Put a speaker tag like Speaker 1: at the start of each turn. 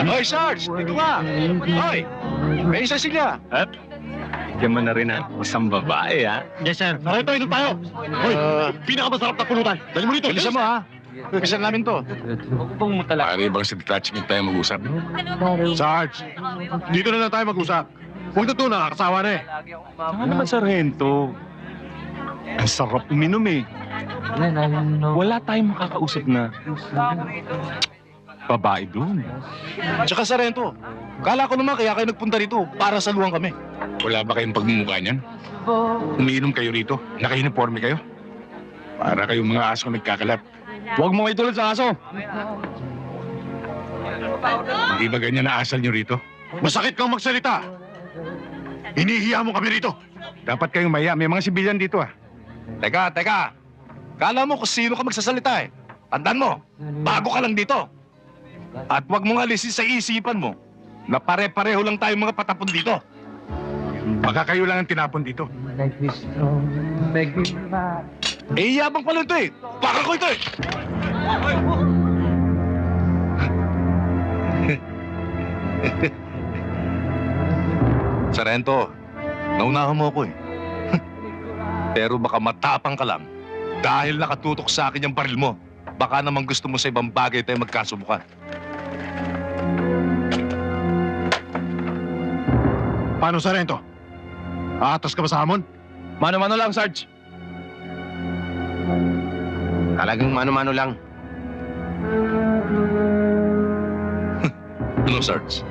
Speaker 1: Hoy, Sarge! Dito ka! Hoy! May isa sila!
Speaker 2: At, yan mo na rin ang isang babae, ha?
Speaker 3: Yes, sir.
Speaker 1: Narito, inom tayo! Hoy! Pinakamasarap na pulutan! Dali mo dito! Bilisan mo, ha? Bilisan namin to.
Speaker 2: Huwag mo talaga.
Speaker 4: Pare bang sa detachment tayo mag-usap?
Speaker 1: Sarge! Dito na lang tayo mag-usap. Huwag na to, nakakasawa na eh.
Speaker 2: Saka naman, Sargento. Ang sarap uminom eh. Wala tayong makakausap na babae doon.
Speaker 1: Tsaka Sarento, kala ko naman kaya kayo nagpunta rito para saluhan kami.
Speaker 4: Wala ba kayong pagmumukha niyan? Umiinom kayo rito? Naka-uniforme kayo? Para kayong mga aso nagkakalat.
Speaker 2: Huwag mo itulad sa aso.
Speaker 4: Hindi ba ganyan na asal niyo rito?
Speaker 1: Masakit kang magsalita. Hinihiya mo kami rito.
Speaker 4: Dapat kayong maya. May mga sibilyan dito ah.
Speaker 1: Teka. Kala mo kung sino ka magsasalita eh. Tandaan mo, bago ka lang dito. At huwag mong alisin sa isipan mo na pare-pareho lang tayong mga patapon dito.
Speaker 4: Baka kayo lang ang tinapon dito.
Speaker 1: Eh, yabang pala ito eh. Baka ko ito eh. Sarento, naunahan mo ako eh. Pero baka matapang ka lang dahil nakatutok sa akin yung baril mo. Baka naman gusto mo sa ibang bagay tayo magkasubukan.
Speaker 5: Paano, Sarento? Aatas ka ba sa hamon?
Speaker 2: Mano-mano lang, Sarge.
Speaker 3: Talagang mano-mano lang.
Speaker 1: Ano, Sarge?